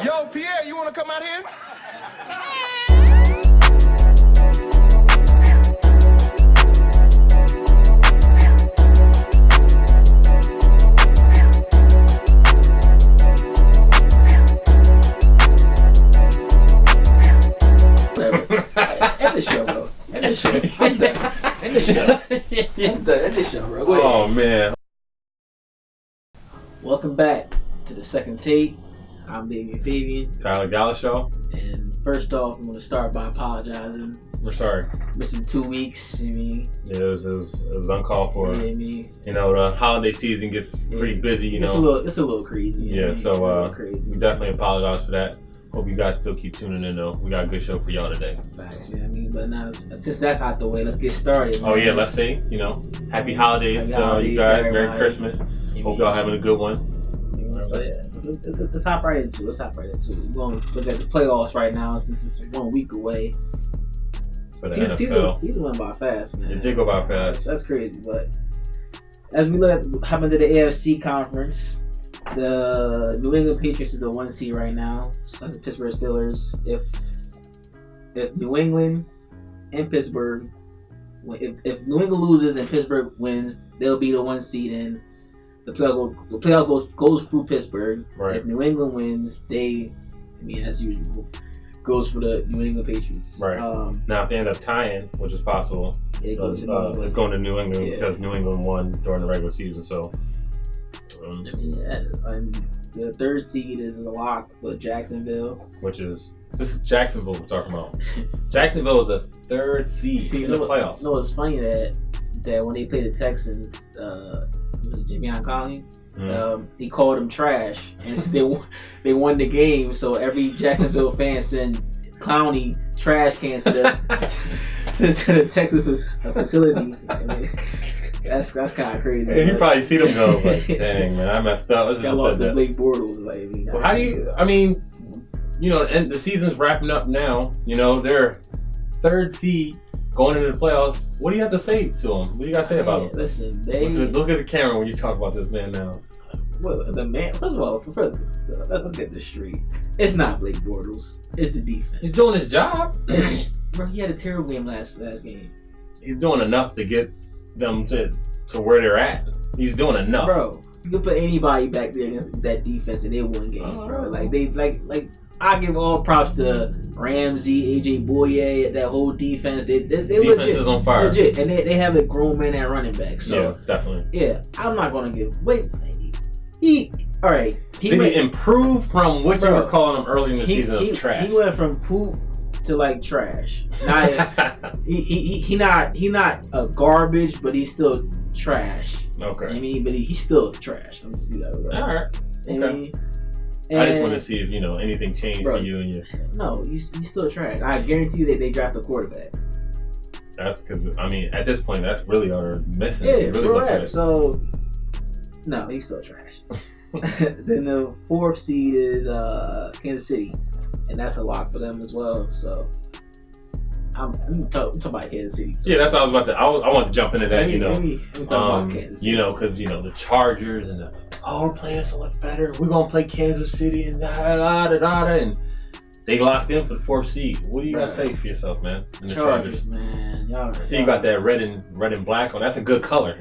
Yo, Pierre, you want to come out here? End the show, bro. End the show. I'm done. End the show. I'm done. End the show, bro. Go ahead. Oh, man. Welcome back to the second take. I'm Damian Fabian. Tyler Gallagher Show. And first off, I'm going to start by apologizing. We're sorry. Missing 2 weeks. I mean, Yeah, it was uncalled for. yeah, I mean, You know, the holiday season gets pretty busy, you know. It's a little crazy. Yeah, so a little crazy. we definitely apologize for that. Hope you guys still keep tuning in, though. We got a good show for y'all today. Facts, yeah, I mean, but now since that's out the way, let's get started. Oh, yeah, let's say, you know, happy holidays, Happy holidays you guys. to Merry everybody. Christmas. Hope y'all having a good one. So yeah, let's hop right into it. We're going to look at the playoffs right now since it's 1 week away. For the NFL. Season went by fast, man. It did go by fast. That's crazy. But as we look at what happened to the AFC conference, the New England Patriots is the 1 seed right now. That's the Pittsburgh Steelers. If New England and Pittsburgh, if New England loses and Pittsburgh wins, they'll be the 1 seed in. The playoff goes through Pittsburgh. Right. If New England wins, as usual, goes for the New England Patriots. Right. Now, if they end up tying, which is possible, It goes to New England. it's going to New England Yeah. because New England won during the regular season. So, And the 3rd seed is a lock with Jacksonville. this is Jacksonville we're talking about. Jacksonville is a 3rd seed in the playoffs. No, it's funny that when they played the Texans, Javion Clowney, he called them trash, and they won the game. So every Jacksonville fan sent Clowney trash cans to the Texas facility. I mean, that's kind of crazy. Yeah, you probably see them go, like, dang, man, I messed up. I Got lost to Blake Bortles. Well, how do you, and the season's wrapping up now. You know, they're 3rd seed going into the playoffs. What do you have to say to them? What do you got to say about them? Listen, Look at the camera when you talk about this man now. Well, the man, first of all, let's get this straight. It's not Blake Bortles. It's the defense. He's doing his job. Bro, he had a terrible game last game. He's doing enough to get them to where they're at. He's doing enough. Bro, you could put anybody back there against that defense and they won games, bro. Like I give all props to Ramsey, AJ Boye, that whole defense. They Defense legit, is on fire. legit, and they have a grown man at running back. So Yeah, definitely. yeah, I'm not gonna give. Wait, he all right. Did he improve from what you were calling him early in the season of trash? He went from poop to like trash. Now, he not a garbage, but he's still trash. Okay. I mean, but he's still trash. I'm just All right. Okay. And, I just want to see if anything changed for you and you. No, he's still trash. I guarantee you that they draft a quarterback. That's because at this point, that's really all they're missing. Yeah, Really correct. So no, he's still trash. Then the 4th seed is Kansas City, and that's a lock for them as well. So I'm talking about Kansas City. Yeah, that's what I was about to. I want to jump into that. Let me talk about Kansas City. Because the Chargers and we're playing so much better. We're gonna play Kansas City and and they locked in for the 4th seed. What do you got to say for yourself, man? And the Chargers, man. I see you got that red and black on. That's a good color,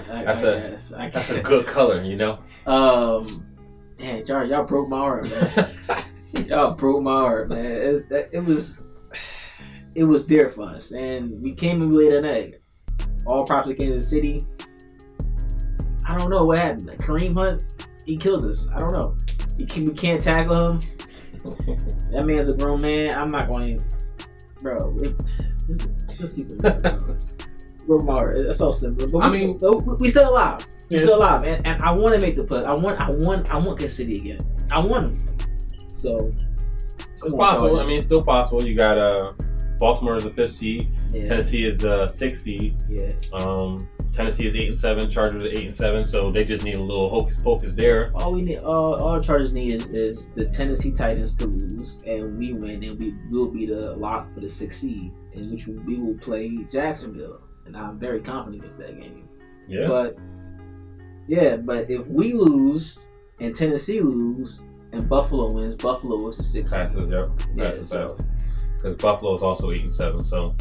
That's a good color, Man, y'all broke my heart, man. Y'all broke my heart, man. It was there for us, and we came in later that night. All props to Kansas City. I don't know what happened. Like Kareem Hunt, he kills us. I don't know. We can't tackle him. That man's a grown man. I'm not going to, bro. Just keep it moving, bro. Broke my heart. It's so simple. But we still alive. We're still alive, and I want to make the push. I want Kansas City again. I want them. So it's possible. It's still possible. You got Baltimore is the 5th seed. Yeah. Tennessee is the 6th seed. Yeah. Tennessee is 8-7. Chargers are 8-7. So they just need a little hocus pocus there. All we need, all the Chargers need is the Tennessee Titans to lose, and we win, and we will be the lock for the 6th seed, in which we will play Jacksonville, and I'm very confident with that game. Yeah. But if we lose and Tennessee lose, and Buffalo wins, Buffalo was the 6th. Passes, yep. Yeah, Passes so out. Because Buffalo is also 8-7. So,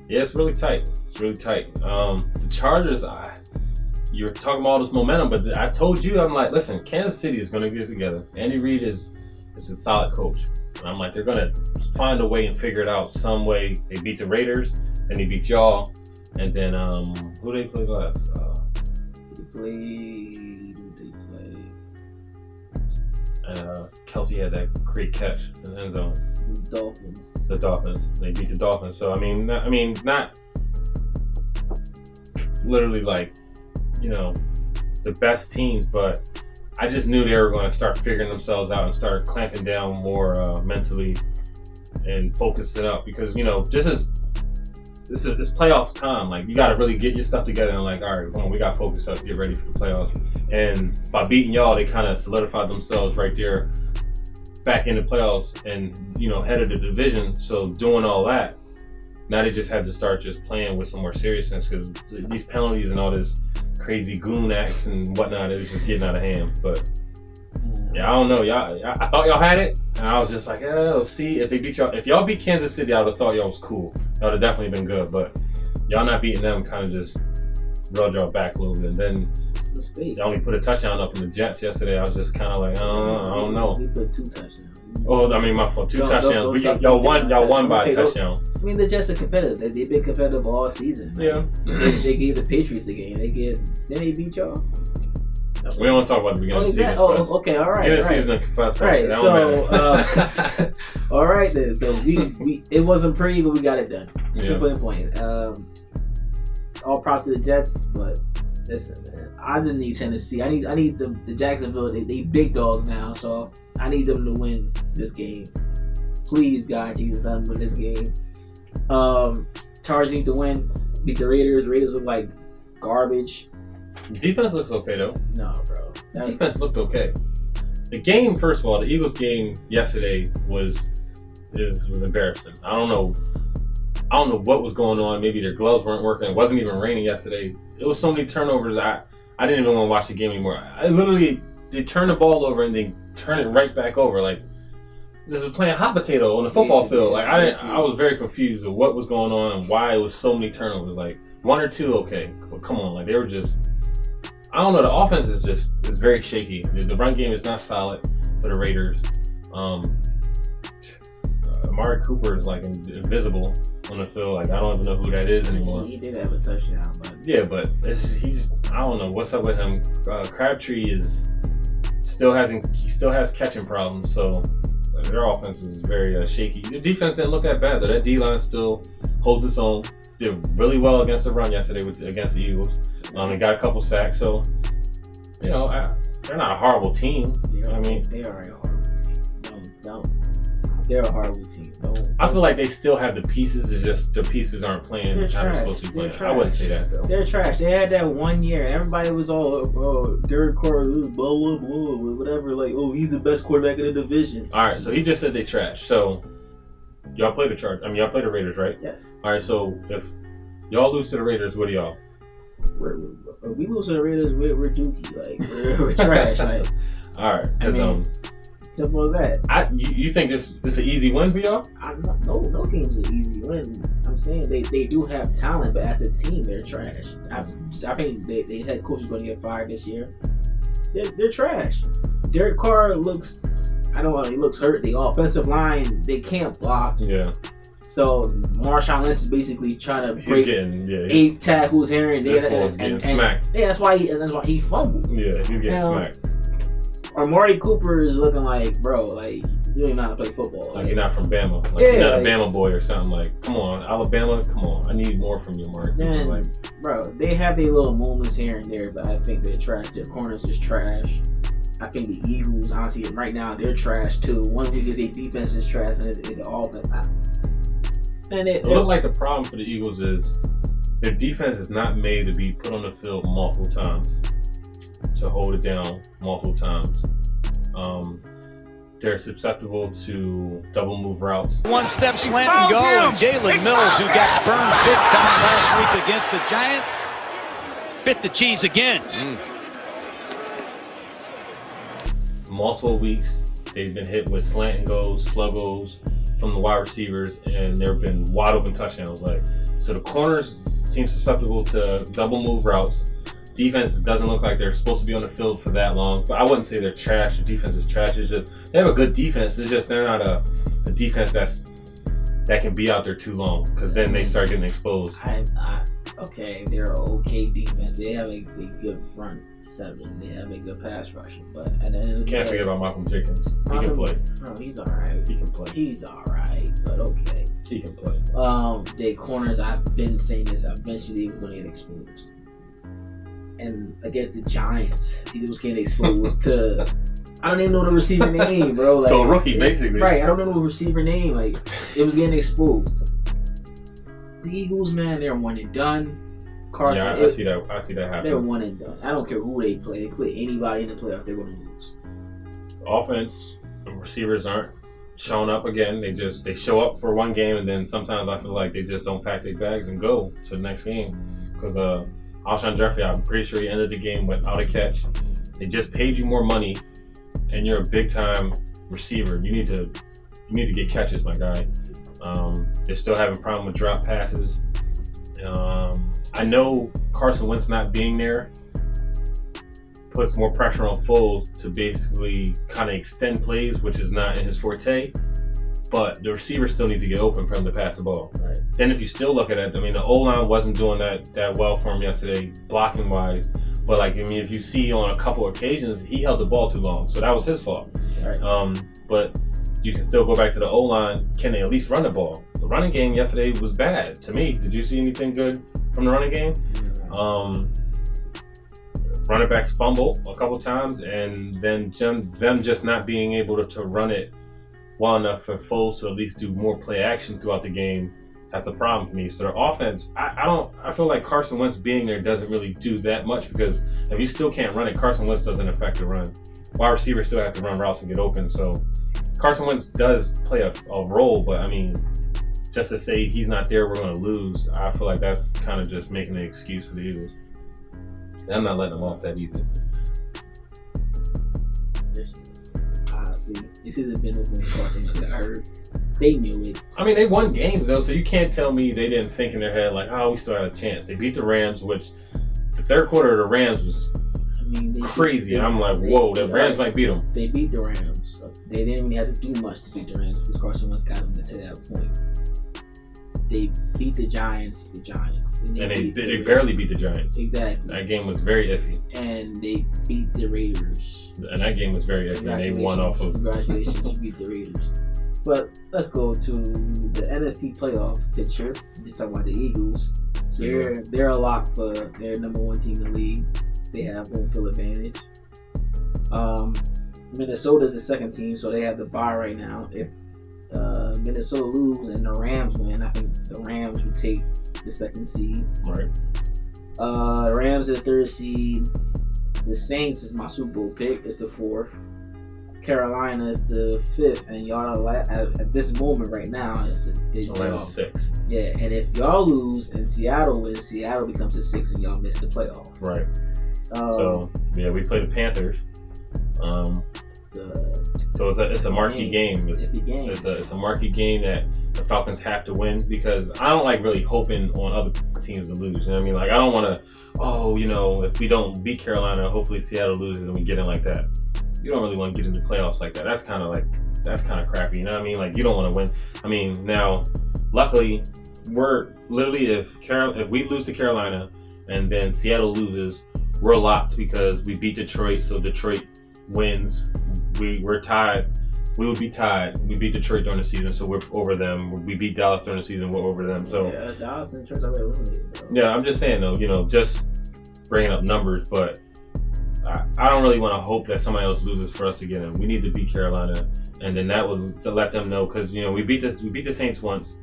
yeah, it's really tight. It's really tight. The Chargers, you're talking about all this momentum, but I told you, I'm like, listen, Kansas City is going to get it together. Andy Reid is a solid coach. And I'm like, they're going to find a way and figure it out some way. They beat the Raiders, then they beat y'all, and then who they play last? They played. Kelsey had that great catch in the end zone. Dolphins. The Dolphins. They beat the Dolphins. So not literally like, the best teams, but I just knew they were going to start figuring themselves out and start clamping down more mentally and focusing up because this is playoff time. Like you got to really get your stuff together and like, all right, come on, we got to focus up, get ready for the playoffs. And by beating y'all, they kind of solidified themselves right there, back in the playoffs and head of the division. So doing all that, now they just had to start just playing with some more seriousness because these penalties and all this crazy goon acts and whatnot, it was just getting out of hand. But yeah, I don't know, I thought y'all had it, and I was just like, oh, see if they beat y'all. If y'all beat Kansas City, I would have thought y'all was cool. Y'all would have definitely been good, but y'all not beating them kind of just rubbed y'all back a little bit. And then y'all only put a touchdown up in the Jets yesterday. I was just kind of like, I don't know. We put 2 touchdowns. Oh, I mean, my fault. 2 touchdowns. Y'all won by a touchdown. I mean, the Jets are competitive. They've been competitive all season. Yeah. They gave the Patriots the game. Then they beat y'all. We don't want to talk about the beginning of the season. Okay, all right. Beginning of the season first. Right. So, all right then. So we it wasn't pretty, but we got it done. Simple and plain. All props to the Jets, but listen, man, I didn't need Tennessee. I need the Jacksonville. They big dogs now, so I need them to win this game. Please, God, Jesus, let them win this game. Chargers need to win. Beat the Raiders. Raiders look like garbage. Defense looks okay though. No, bro. Defense looked okay. The game, first of all, the Eagles game yesterday was embarrassing. I don't know what was going on. Maybe their gloves weren't working. It wasn't even raining yesterday. It was so many turnovers. I didn't even want to watch the game anymore. They turn the ball over and they turn it right back over. Like this is playing hot potato on the football field. Like I was very confused with what was going on and why it was so many turnovers. Like 1 or 2, okay, but come on, like they were just. I don't know. The offense is very shaky. The run game is not solid for the Raiders. Amari Cooper is like invisible on the field. Like I don't even know who that is anymore. He did have a touchdown, but yeah, but he's I don't know what's up with him. Crabtree still has catching problems. So their offense is very shaky. The defense didn't look that bad though. That D-line still holds its own. Did really well against the run yesterday against the Eagles. They got a couple sacks, so they're not a horrible team. They are a horrible team. They're a horrible team. I feel like they still have the pieces. It's just the pieces aren't playing how they're supposed to be playing. I wouldn't say that though. They're trash. They had that 1 year. Everybody was all, Derek Carr, blah blah blah, whatever. Like, he's the best quarterback in the division. All right, so he just said they trash. So y'all play the Chargers. I mean, y'all play the Raiders, right? Yes. All right, so if y'all lose to the Raiders, what do y'all? We lose to the Raiders, we're dookie. Like we're trash. Like, all right, because simple as that. You think this is an easy win for y'all? No game's an easy win. I'm saying they do have talent, but as a team, they're trash. I think they head coach is going to get fired this year. They're trash. Derek Carr looks. I don't know. He looks hurt. The offensive line, they can't block. Yeah. So Marshawn Lynch is basically trying to break 8 tackles here and there. And smacked. Yeah, that's why he fumbled. Yeah, he's getting smacked. Amari Cooper is looking like, bro, like you don't even know how to play football. Like you're not from Bama. Like you're not a Bama boy or something. Like, come on, Alabama, come on. I need more from you, Amari Cooper. Bro, they have their little moments here and there, but I think they're trash. Their corners is trash. I think the Eagles, honestly, right now, they're trash too. 1 week is their defense is trash, and it all been out. And it looked like the problem for the Eagles is their defense is not made to be put on the field multiple times, to hold it down multiple times. They're susceptible to double move routes. One step slant and go, and Jalen Mills, who got burned big time last week against the Giants, bit the cheese again. Multiple weeks, They've been hit with slant and goes, sluggos from the wide receivers, and there have been wide open touchdowns. So the corners seem susceptible to double move routes. Defense doesn't look like they're supposed to be on the field for that long, but I wouldn't say they're trash. The defense is trash. It's just they have a good defense. It's just they're not a defense that can be out there too long, because then they start getting exposed. Okay, they're an okay defense. They have a good front seven. They have a good pass rushing, but at the end of the day, Can't forget about Malcolm Jenkins. He can play. Bro, he's all right. He can play. He's all right, but okay. He can play. The corners, I've been saying this, eventually we're going to get exposed. And against the Giants, he was getting exposed to, I don't even know the receiver name, bro. So a rookie, basically. Right, I don't know the receiver name. It was getting exposed. The Eagles, man, they're one and done. Carson, yeah, I see that happen. They're one and done. I don't care who they play. They play anybody in the playoff, they're going to lose. Offense, the receivers aren't showing up again. They show up for one game, and then sometimes I feel like they just don't pack their bags and go to the next game. Because Alshon Jeffrey, I'm pretty sure he ended the game without a catch. They just paid you more money, and you're a big time receiver. You need to get catches, my guy. They're still having a problem with drop passes. I know Carson Wentz not being there puts more pressure on Foles to basically kind of extend plays, which is not in his forte. But the receivers still need to get open for him to pass the ball. Right. Then if you still look at it, the O-line wasn't doing that well for him yesterday, blocking wise. But if you see on a couple occasions, he held the ball too long, so that was his fault. Right. But you can still go back to the O-line. Can they at least run the ball? The running game yesterday was bad to me. Did you see anything good from the running game? Running backs fumble a couple times, and then them just not being able to run it well enough for Foles to at least do more play action throughout the game. That's a problem for me. So their offense, I feel like Carson Wentz being there doesn't really do that much, because if you still can't run it, Carson Wentz doesn't affect the run. Wide receivers still have to run routes and get open. So Carson Wentz does play a role, but just to say he's not there, we're going to lose, I feel like that's kind of just making an excuse for the Eagles. And I'm not letting them off that either. Honestly, this hasn't been open with Carson Wentz. I heard they knew it. They won games though, so you can't tell me they didn't think in their head we still have a chance. They beat the Rams, which the third quarter of the Rams was crazy. And I'm like, whoa, the Rams might beat them. They beat the Rams. They didn't even have to do much to beat the Rams, because Carson Wentz got them to that point. They beat the Giants. And they barely beat the Giants. Exactly. That game was very iffy. And they beat the Raiders. And that game was very iffy. And they won off of. Congratulations, you beat the Raiders. But let's go to the NFC playoff picture. Just talking about the Eagles. They're a lock for their number one team in the league. They have home field advantage. Minnesota's the second team, so they have the bye right now. If Minnesota lose and the Rams win, I think the Rams would take the second seed. Right. The Rams are the third seed. The Saints is my Super Bowl pick. It's the fourth. Carolina is the fifth, and y'all at this moment right now is y'all 6. Yeah, and if y'all lose and Seattle wins, Seattle becomes the 6, and y'all miss the playoff. Right. So we play the Panthers. So it's a marquee game. It's a marquee game that the Falcons have to win, because I don't like really hoping on other teams to lose. You know what I mean? I don't want to, if we don't beat Carolina, hopefully Seattle loses and we get in like that. You don't really want to get into playoffs like that. That's kind of crappy. You know what I mean? You don't want to win. Now, luckily, we're literally if we lose to Carolina and then Seattle loses, we're locked because we beat Detroit. So Detroit wins. We're tied. We would be tied. We beat Detroit during the season, so we're over them. We beat Dallas during the season, we're over them. So yeah, Dallas and Detroit are eliminated, bro. Yeah, I'm just saying though, just bringing up numbers, but I don't really want to hope that somebody else loses for us to get in. We need to beat Carolina, and then that would to let them know, because we beat the Saints once.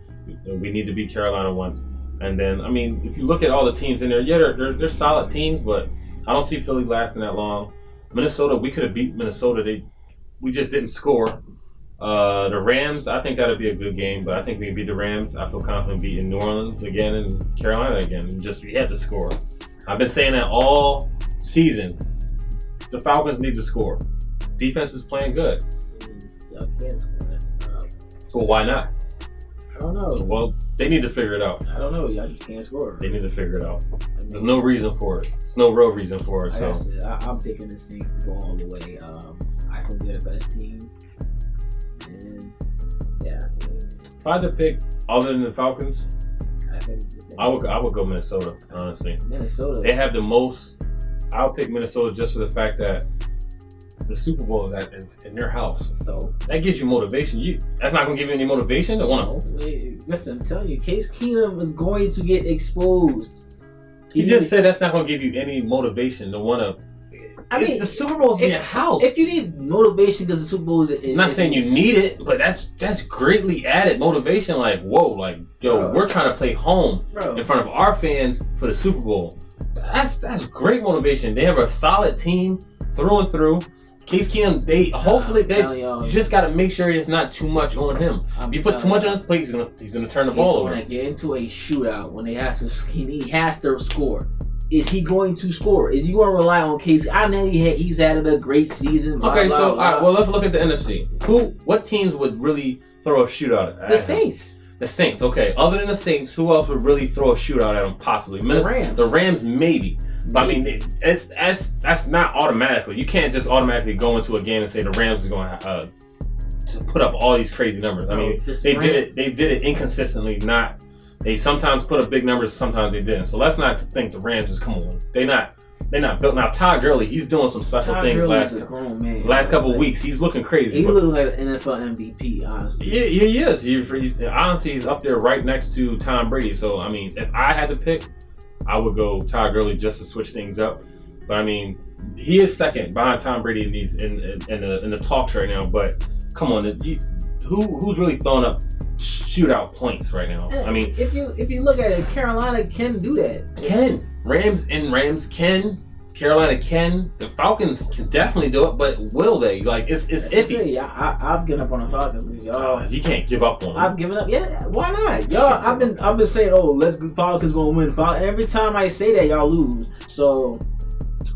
We need to beat Carolina once, and then if you look at all the teams in there, yeah, they're solid teams, but I don't see Philly lasting that long. Minnesota, we could have beat Minnesota. We just didn't score. The Rams, I think that'd be a good game, but I think we can beat the Rams. I feel confident beating New Orleans again and Carolina again. We had to score. I've been saying that all season. The Falcons need to score. Defense is playing good. can't score. Well, why not? I don't know. Well, they need to figure it out. I don't know. Y'all just can't score. They need to figure it out. There's no reason for it. There's no real reason for it. Like So I said, I'm picking the Saints to go all the way. I think they're the best team. And yeah, if I had to pick other than the Falcons, I think I would go Minnesota. Honestly, Minnesota. they have the most. I'll pick Minnesota just for the fact that the Super Bowl is in their house. So That gives you motivation. That's not going to give you any motivation to want to. listen, I'm telling you, Case Keenum is going to get exposed. You just said that's not going to give you any motivation to want to. The Super Bowl's in your house. If you need motivation because the Super Bowl is, I'm not saying you need it, but that's greatly added motivation. Like, whoa, like, yo, Bro. we're trying to play home Bro. in front of our fans for the Super Bowl. That's great motivation. They have a solid team through and through. Case Keenum, you just got to make sure it's not too much on him. If you put too much on his plate, he's gonna turn the ball over. When they get into a shootout, when he has to score. Is he going to score? Is you going to rely on Case? I know he's had a great season. Blah, Okay, blah, so blah. all right, well, let's look at the NFC. What teams would really throw a shootout at The him? Saints. The Saints, okay. Other than the Saints, who else would really throw a shootout at him? Possibly Rams. The Rams, maybe. But I mean, that's not automatically. You can't just automatically go into a game and say the Rams are going to put up all these crazy numbers. I mean, they did it inconsistently. They sometimes put up big numbers, sometimes they didn't. So let's not think the Rams just come on. They're not built. Now Todd Gurley, he's doing some special things last couple of weeks. He's looking crazy. He looking like an NFL MVP, honestly. Yeah, he is. Honestly, he's up there right next to Tom Brady. So I mean, if I had to pick, I would go Todd Gurley just to switch things up. But I mean, he is second behind Tom Brady in the talks right now. But come on, who's really throwing up shootout points right now? I mean, if you look at it, Carolina can do that. Rams can. Carolina can. The Falcons can definitely do it, but will they? Like, it's iffy. I've given up on the Falcons. Y'all, you can't give up on them. I've given up. Yeah, why not? Y'all, I've been saying, Falcons gonna win. Every time I say that, y'all lose. So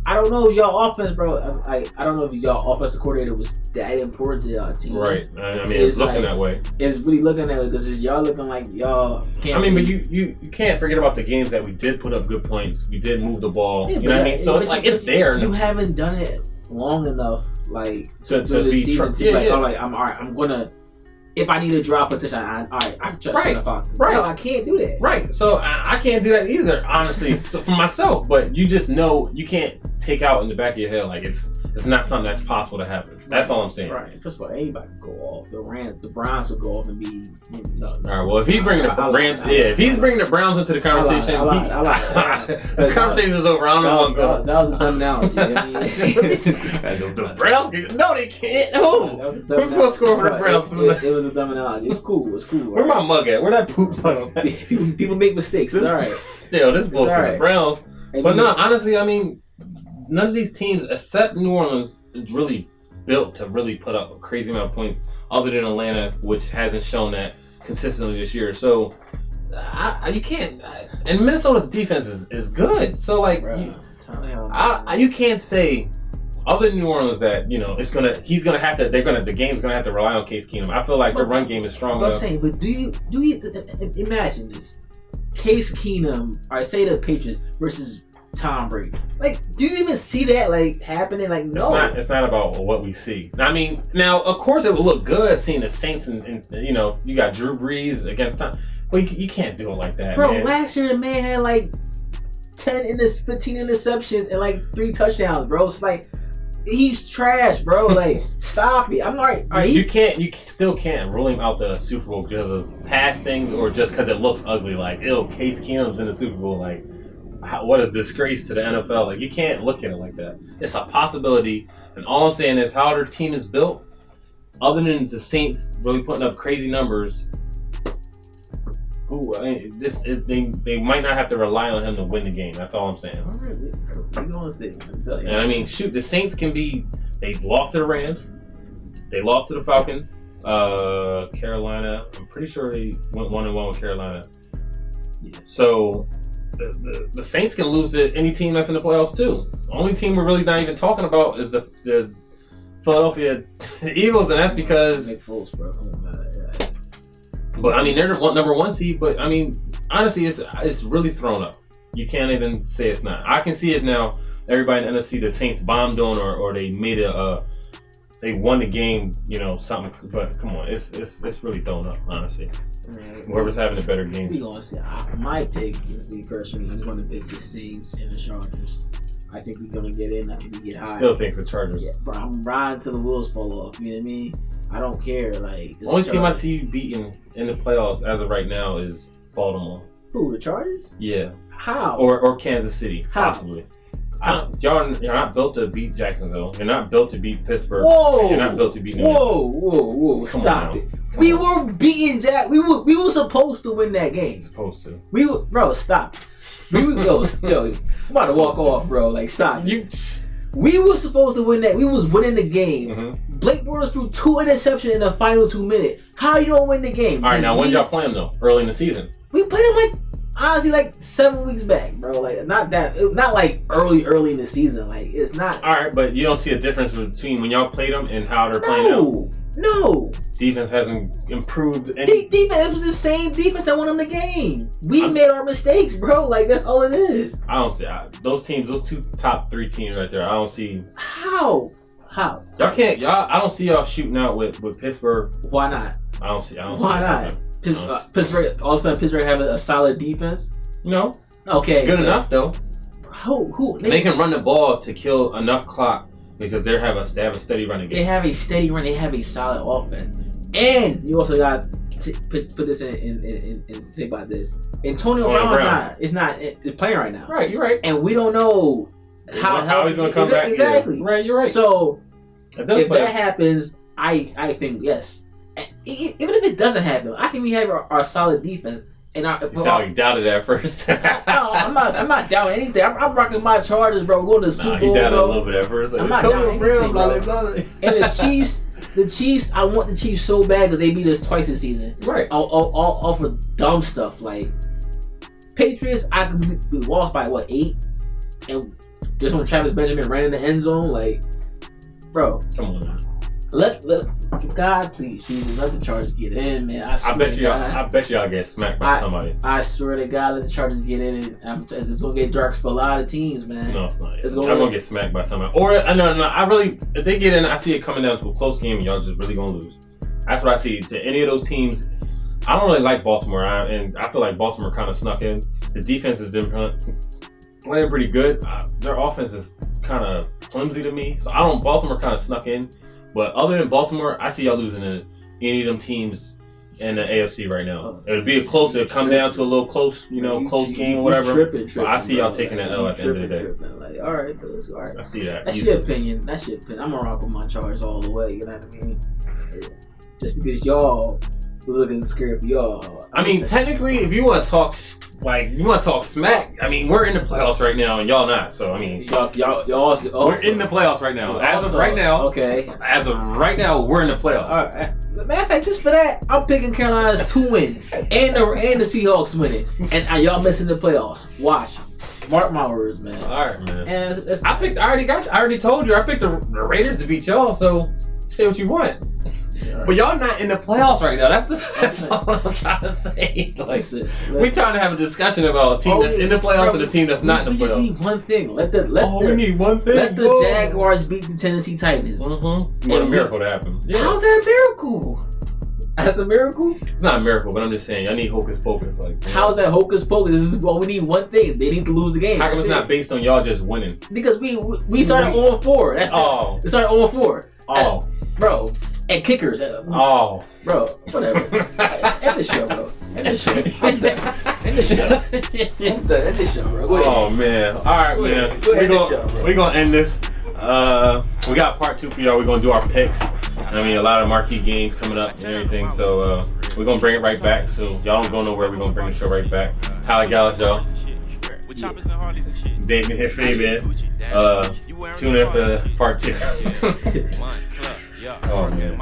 I don't know if y'all offense, bro. I don't know if y'all offensive coordinator was that important to y'all team. Right. I mean, it's looking that way. It's really looking that way because y'all looking like y'all can't. I mean, but you can't forget about the games that we did put up good points. We did move the ball. Yeah, you know what I mean? So it's there. You haven't done it long enough, like to be season. All right, I'm all right. I'm gonna. If I need to drop a touchdown, I try to Falcons. Right. No, I can't do that. Right. So I can't do that either, honestly, for myself. But you just know you can't take out in the back of your head like it's not something that's possible to happen. That's all I'm saying. Right. First of all, anybody can go off. The Browns will go off and be. All right. Well, if he bring the Rams, if he's bringing the Browns into the conversation, the conversation is over. I don't know. That was a dumb analogy. The Browns, no, they can't. Who's gonna score for the Browns? It was a dumb analogy. It was cool. Where my mug at? Where that poop puddle? People make mistakes. It's all right. Yo, this bullshit. Right. The Browns. But no, honestly, I mean, none of these teams, except New Orleans, is really built to really put up a crazy amount of points, other than Atlanta, which hasn't shown that consistently this year. So you can't. And Minnesota's defense is good. So like, you can't say. Other than New Orleans, that the game's gonna have to rely on Case Keenum. I feel like the run game is strong enough. I'm saying, but do you imagine this? Case Keenum, or say the Patriots versus Tom Brady. Like, do you even see that happening? Like, no. It's not about what we see. I mean, now of course it would look good seeing the Saints and you got Drew Brees against Tom, but you can't do it like that, bro. Man. Last year the man had 15 interceptions and 3 touchdowns, bro. It's like. He's trash, bro. Stop it. I'm like, you still can't rule him out the Super Bowl because of past things or just because it looks ugly. Like, Case Keenum's in the Super Bowl. Like, what a disgrace to the NFL. Like, you can't look at it like that. It's a possibility. And all I'm saying is how their team is built, other than the Saints really putting up crazy numbers, they might not have to rely on him to win the game. That's all I'm saying. All right, we're going to see. I'm telling you. And I mean, shoot, the Saints can be. They lost to the Rams. They lost to the Falcons. Carolina. I'm pretty sure they went 1-1 with Carolina. Yeah. So the Saints can lose to any team that's in the playoffs too. The only team we're really not even talking about is the Philadelphia Eagles, and that's because. Nick Foles, bro. Come on, man. Yeah. But I mean, they're the number one seed. But I mean, honestly, it's really thrown up. You can't even say it's not. I can see it now. Everybody in the NFC, the Saints bombed on, or they made they won the game, something. But come on, it's really thrown up, honestly. Right. Whoever's having a better game. We gonna see. My pick is me personally. I'm gonna pick the Saints and the Chargers. I think we're gonna get in after we get high. Still thinks the Chargers. Yeah, bro, I'm riding till the wheels fall off. You know what I mean? I don't care. Like, The only team I see you beating in the playoffs as of right now is Baltimore. Who, the Chargers? Yeah. How? Or Kansas City, How? possibly. Y'all are not built to beat Jacksonville. You're not built to beat Pittsburgh. Whoa! You're not built to beat New York. Whoa! Come Stop on it. Come We on. were beating Jack. We were supposed to win that game. Supposed to. Bro, stop. We were yo, I'm about to walk off, bro. Like, stop. We were supposed to win that. We was winning the game. Mm-hmm. Blake Bortles threw 2 interceptions in the final 2 minutes. How you don't win the game? All right, now when y'all play them though? Early in the season. We played him honestly 7 weeks back, bro. Like not like early in the season. Like it's not. All right, but you don't see a difference between when y'all played them and how they're playing now. No. Defense hasn't improved any. Defense was the same defense that won them the game. We made our mistakes, bro. Like that's all it is. I don't see those teams. Those 2 top 3 teams right there. I don't see. How? Y'all can't. I don't see y'all shooting out with Pittsburgh. Why not? I don't see. Why not? Pittsburgh. All of a sudden, Pittsburgh have a solid defense. No. Okay. Good enough though. Who? They can run the ball to kill enough clock because they have a steady running game. They have a steady run. They have a solid offense, and you also got to put this in think about this. Antonio Brown is not playing right now. Right, you're right. And we don't know how he's going to come back. Exactly. Yeah. Right, you're right. So if play. that happens, I think yes. And even if it doesn't happen, I think we have our solid defense. And you sound like you doubted that at first. No, I'm not doubting anything. I'm rocking my Chargers, bro. We're going to the Super Bowl. He doubted bro. a little bit at first. Like, I'm not doubting anything, bro. And the Chiefs, I want the Chiefs so bad because they beat us twice this season. Right. All for dumb stuff. Like, Patriots, we lost by, 8? And just when Travis Benjamin ran in the end zone, like, bro. Come on, man. Let God, please, Jesus, let the Chargers get in, man. I bet y'all get smacked by somebody. I swear to God, let the Chargers get in. It's gonna get dark for a lot of teams, man. No, it's not. It's gonna get smacked by somebody. Or no. I really, if they get in, I see it coming down to a close game, and y'all just really gonna lose. That's what I see. To any of those teams, I don't really like Baltimore, and I feel like Baltimore kind of snuck in. The defense has been playing pretty good. Their offense is kind of flimsy to me, so Baltimore kind of snuck in. But other than Baltimore, I see y'all losing to any of them teams in the AFC right now. It'll be it'll come down to a little close, close game or whatever. Tripping, but I see y'all taking that L at the end of the day. Like, all right, dudes, all right. I see that. That's your opinion. I'm gonna rock with my Chargers all the way. You know what I mean? Just because y'all looking scared for y'all. I mean, technically, if you want to talk smack, I mean, we're in the playoffs right now, and y'all not. So I mean, y'all also, we're in the playoffs right now. As of right now, okay. As of right now, we're in the playoffs. All right. Matter of fact, just for that, I'm picking Carolina's to win, and the Seahawks winning, and y'all missing the playoffs. Watch, mark my words, man. All right, man. And I already told you. I picked the Raiders to beat y'all. So say what you want. Right. But y'all not in the playoffs right now. That's all I'm trying to say. Like, we're trying to have a discussion about a team that's in the playoffs and a team that's not in the playoffs. We just need one thing. We need one thing. Let the Jaguars beat the Tennessee Titans. Mm-hmm. What a miracle to happen. Yeah. How's that a miracle? That's a miracle? It's not a miracle, but I'm just saying, y'all need hocus pocus. Like, how's that hocus pocus? This is we need one thing. They need to lose the game. How come it's not based on y'all just winning? Because we started 0-4. That's it. We started 0-4. Oh. Bro. And kickers. Oh. Bro, whatever. End the show, bro. End the show. I'm done. End the show. I'm done. End the show, bro. Oh, man. All right, man. We're going to end this. We got part 2 for y'all. We're going to do our picks. I mean, a lot of marquee games coming up and everything. So we're going to bring it right back. So y'all don't go nowhere. We're going to bring the show right back. Holly Gallus, y'all. Damien here for you, man. Tune in for part 2. Oh, man.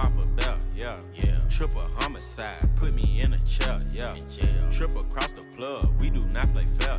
Triple homicide, put me in a chair, yeah. Triple across the plug, we do not play fair.